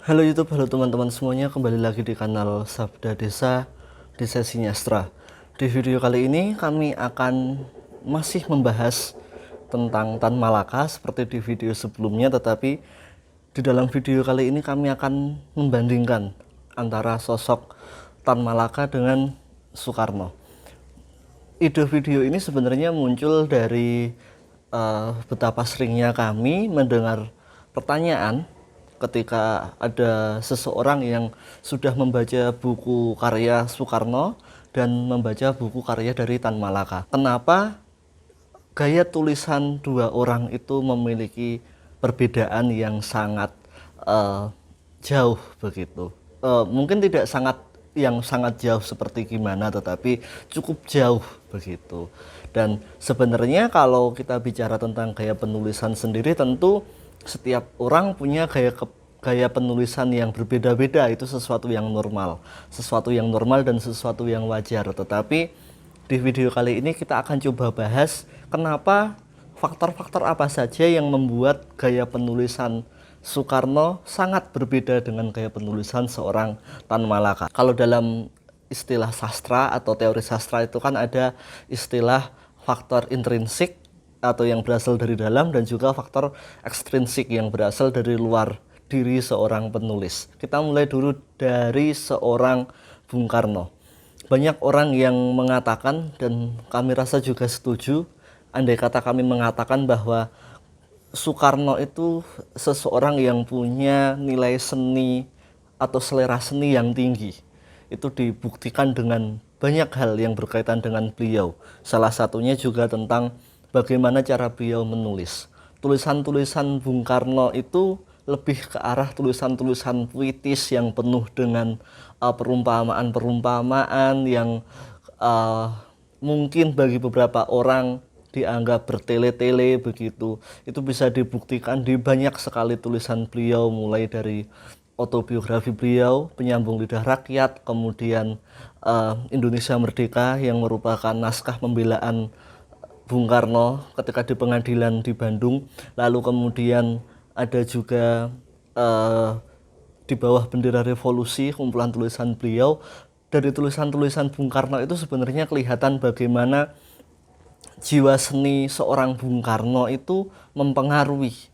Halo YouTube, halo teman-teman semuanya, kembali lagi di kanal Sabda Desa Desa Sinyastra. Di video kali ini kami akan masih membahas tentang Tan Malaka seperti di video sebelumnya, tetapi di dalam video kali ini kami akan membandingkan antara sosok Tan Malaka dengan Soekarno. Ide video ini sebenarnya muncul dari betapa seringnya kami mendengar pertanyaan ketika ada seseorang yang sudah membaca buku karya Soekarno dan membaca buku karya dari Tan Malaka. Kenapa gaya tulisan dua orang itu memiliki perbedaan yang sangat jauh begitu? Mungkin tidak sangat jauh seperti gimana, tetapi cukup jauh begitu. Dan sebenarnya kalau kita bicara tentang gaya penulisan sendiri, tentu setiap orang punya gaya penulisan yang berbeda-beda. Itu sesuatu yang normal, dan sesuatu yang wajar. Tetapi di video kali ini kita akan coba bahas kenapa, faktor-faktor apa saja yang membuat gaya penulisan Soekarno sangat berbeda dengan gaya penulisan seorang Tan Malaka. Kalau dalam istilah sastra atau teori sastra itu kan ada istilah faktor intrinsik atau yang berasal dari dalam, dan juga faktor ekstrinsik yang berasal dari luar diri seorang penulis. Kita mulai dulu dari seorang Bung Karno. Banyak orang yang mengatakan, dan kami rasa juga setuju, andai kata kami mengatakan bahwa Soekarno itu seseorang yang punya nilai seni atau selera seni yang tinggi. Itu dibuktikan dengan banyak hal yang berkaitan dengan beliau. Salah satunya juga tentang bagaimana cara beliau menulis. Tulisan-tulisan Bung Karno itu lebih ke arah tulisan-tulisan puitis yang penuh dengan perumpamaan-perumpamaan yang mungkin bagi beberapa orang dianggap bertele-tele begitu. Itu bisa dibuktikan di banyak sekali tulisan beliau, mulai dari autobiografi beliau, Penyambung Lidah Rakyat, kemudian Indonesia Merdeka yang merupakan naskah pembelaan Bung Karno ketika di pengadilan di Bandung. Lalu kemudian ada juga di bawah bendera revolusi, kumpulan tulisan beliau. Dari tulisan-tulisan Bung Karno itu sebenarnya kelihatan bagaimana jiwa seni seorang Bung Karno itu mempengaruhi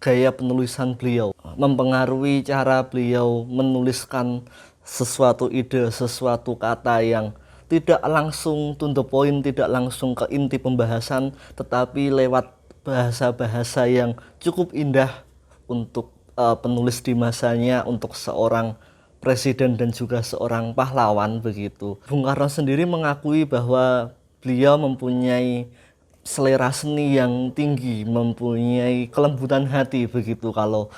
gaya penulisan beliau, mempengaruhi cara beliau menuliskan sesuatu ide, sesuatu kata yang tidak langsung to the point, tidak langsung ke inti pembahasan, tetapi lewat bahasa-bahasa yang cukup indah untuk penulis di masanya, untuk seorang presiden dan juga seorang pahlawan begitu. Bung Karno sendiri mengakui bahwa beliau mempunyai selera seni yang tinggi, mempunyai kelembutan hati begitu. Kalau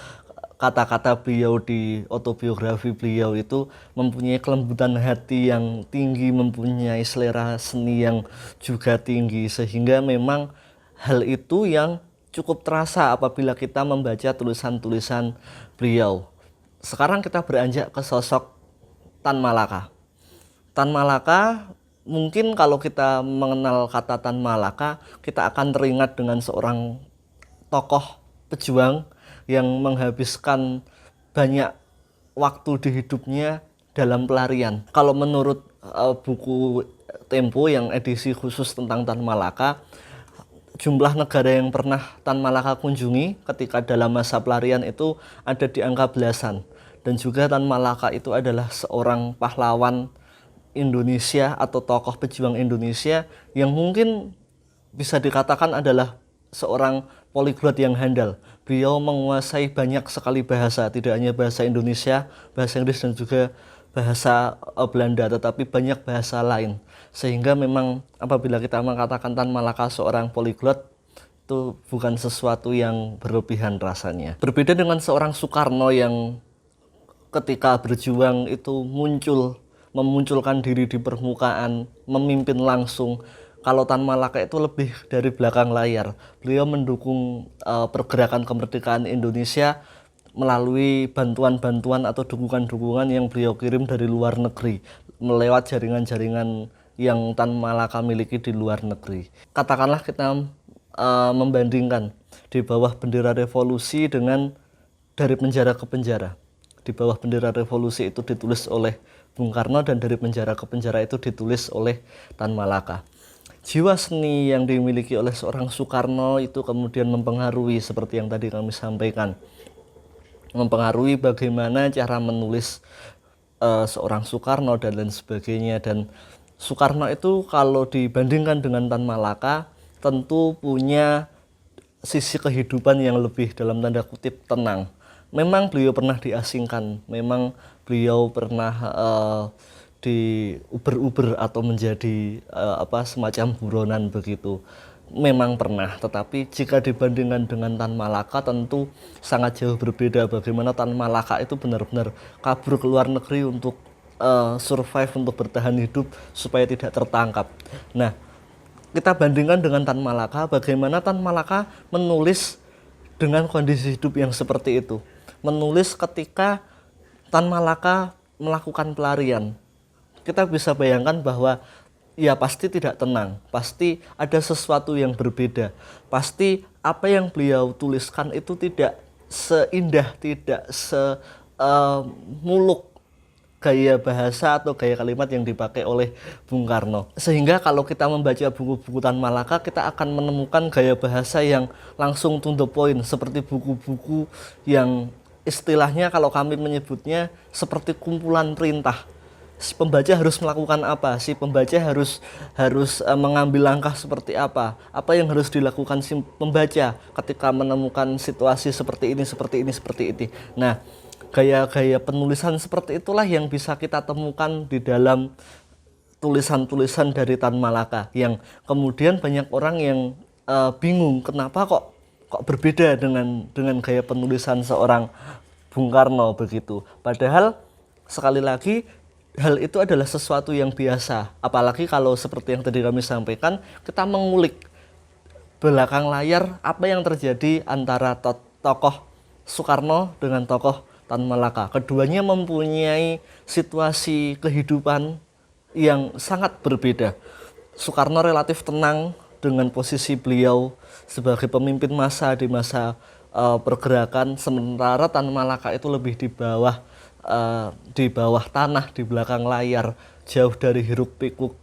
kata-kata beliau di autobiografi beliau itu mempunyai kelembutan hati yang tinggi, mempunyai selera seni yang juga tinggi, sehingga memang hal itu yang cukup terasa apabila kita membaca tulisan-tulisan beliau. Sekarang kita beranjak ke sosok Tan Malaka. Tan Malaka, mungkin kalau kita mengenal kata Tan Malaka, kita akan teringat dengan seorang tokoh pejuang yang menghabiskan banyak waktu di hidupnya dalam pelarian. Kalau menurut buku Tempo yang edisi khusus tentang Tan Malaka, jumlah negara yang pernah Tan Malaka kunjungi ketika dalam masa pelarian itu ada di angka belasan. Dan juga Tan Malaka itu adalah seorang pahlawan Indonesia atau tokoh pejuang Indonesia yang mungkin bisa dikatakan adalah seorang poliglot yang handal. Beliau menguasai banyak sekali bahasa, tidak hanya bahasa Indonesia, bahasa Inggris, dan juga bahasa Belanda, tetapi banyak bahasa lain. Sehingga memang apabila kita mengatakan Tan Malaka seorang poliglot, itu bukan sesuatu yang berlebihan rasanya. Berbeda dengan seorang Soekarno yang ketika berjuang itu memunculkan diri di permukaan, memimpin langsung. Kalau Tan Malaka itu lebih dari belakang layar. Beliau mendukung pergerakan kemerdekaan Indonesia melalui bantuan-bantuan atau dukungan-dukungan yang beliau kirim dari luar negeri, melewat jaringan-jaringan yang Tan Malaka miliki di luar negeri. Katakanlah kita membandingkan di bawah bendera revolusi dengan dari penjara ke penjara. di bawah bendera revolusi itu ditulis oleh Bung Karno, dan dari penjara ke penjara itu ditulis oleh Tan Malaka. Jiwa seni yang dimiliki oleh seorang Soekarno itu kemudian mempengaruhi seperti yang tadi kami sampaikan, mempengaruhi bagaimana cara menulis seorang Soekarno dan lain sebagainya. Dan Soekarno itu kalau dibandingkan dengan Tan Malaka tentu punya sisi kehidupan yang lebih dalam tanda kutip tenang. Memang beliau pernah diasingkan, memang beliau pernah diuber-uber atau menjadi semacam buronan begitu. Memang pernah, tetapi jika dibandingkan dengan Tan Malaka tentu sangat jauh berbeda. Bagaimana Tan Malaka itu benar-benar kabur ke luar negeri untuk survive, untuk bertahan hidup supaya tidak tertangkap. Nah, kita bandingkan dengan Tan Malaka, bagaimana Tan Malaka menulis dengan kondisi hidup yang seperti itu. Menulis ketika Tan Malaka melakukan pelarian. Kita bisa bayangkan bahwa ya pasti tidak tenang, pasti ada sesuatu yang berbeda. Pasti apa yang beliau tuliskan itu tidak seindah, tidak semuluk gaya bahasa atau gaya kalimat yang dipakai oleh Bung Karno. Sehingga kalau kita membaca buku-buku Tan Malaka, kita akan menemukan gaya bahasa yang langsung to the point, seperti buku-buku yang istilahnya kalau kami menyebutnya seperti kumpulan perintah. Si pembaca harus melakukan apa, si pembaca harus mengambil langkah seperti apa yang harus dilakukan si pembaca ketika menemukan situasi seperti ini, seperti ini. Nah, gaya-gaya penulisan seperti itulah yang bisa kita temukan di dalam tulisan-tulisan dari Tan Malaka, yang kemudian banyak orang yang bingung kenapa kok berbeda dengan gaya penulisan seorang Bung Karno begitu. Padahal sekali lagi hal itu adalah sesuatu yang biasa, apalagi kalau seperti yang tadi kami sampaikan, kita mengulik belakang layar apa yang terjadi antara tokoh Soekarno dengan tokoh Tan Malaka. Keduanya mempunyai situasi kehidupan yang sangat berbeda. Soekarno relatif tenang dengan posisi beliau sebagai pemimpin massa di masa pergerakan, sementara Tan Malaka itu lebih di bawah tanah, di belakang layar, jauh dari hiruk pikuk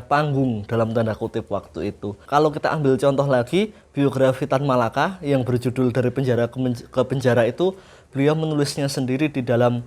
panggung dalam tanda kutip waktu itu. Kalau kita ambil contoh lagi biografi Tan Malaka yang berjudul Dari Penjara ke Penjara itu, beliau menulisnya sendiri di dalam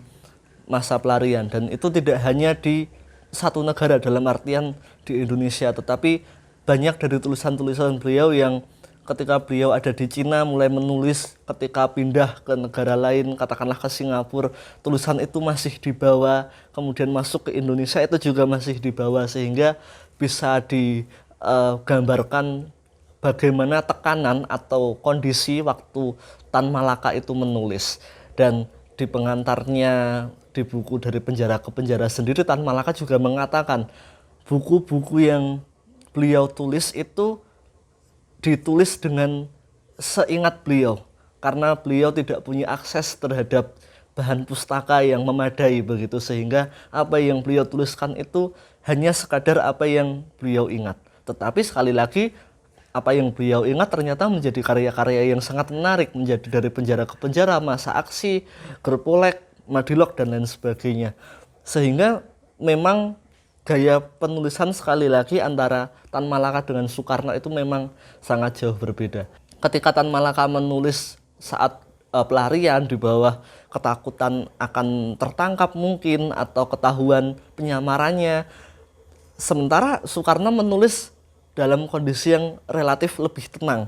masa pelarian, dan itu tidak hanya di satu negara dalam artian di Indonesia, tetapi banyak dari tulisan-tulisan beliau yang ketika beliau ada di Cina mulai menulis, ketika pindah ke negara lain, katakanlah ke Singapura, tulisan itu masih dibawa, kemudian masuk ke Indonesia itu juga masih dibawa, sehingga bisa digambarkan bagaimana tekanan atau kondisi waktu Tan Malaka itu menulis. Dan di pengantarnya di buku Dari Penjara ke Penjara sendiri, Tan Malaka juga mengatakan buku-buku yang beliau tulis itu ditulis dengan seingat beliau, karena beliau tidak punya akses terhadap bahan pustaka yang memadai begitu, sehingga apa yang beliau tuliskan itu hanya sekadar apa yang beliau ingat. Tetapi sekali lagi, apa yang beliau ingat ternyata menjadi karya-karya yang sangat menarik, menjadi Dari Penjara ke Penjara, Masa Aksi, Gerpolek, Madilog, dan lain sebagainya. Sehingga memang gaya penulisan sekali lagi antara Tan Malaka dengan Soekarno itu memang sangat jauh berbeda. Ketika Tan Malaka menulis saat pelarian di bawah ketakutan akan tertangkap mungkin atau ketahuan penyamarannya, sementara Soekarno menulis dalam kondisi yang relatif lebih tenang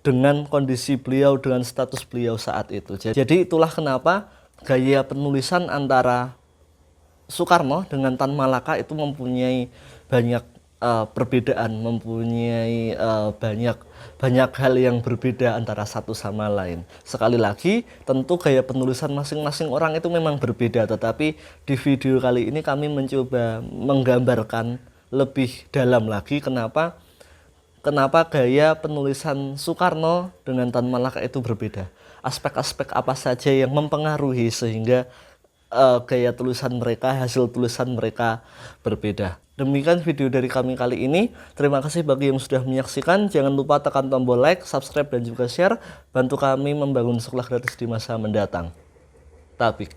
dengan kondisi beliau, dengan status beliau saat itu. Jadi itulah kenapa gaya penulisan antara Soekarno dengan Tan Malaka itu mempunyai banyak perbedaan, mempunyai banyak hal yang berbeda antara satu sama lain. Sekali lagi, tentu gaya penulisan masing-masing orang itu memang berbeda, tetapi di video kali ini kami mencoba menggambarkan lebih dalam lagi kenapa gaya penulisan Soekarno dengan Tan Malaka itu berbeda. Aspek-aspek apa saja yang mempengaruhi sehingga gaya tulisan mereka, hasil tulisan mereka berbeda. Demikian video dari kami kali ini. Terima kasih bagi yang sudah menyaksikan. Jangan lupa tekan tombol like, subscribe, dan juga share. Bantu kami membangun sekolah gratis di masa mendatang. Tapik.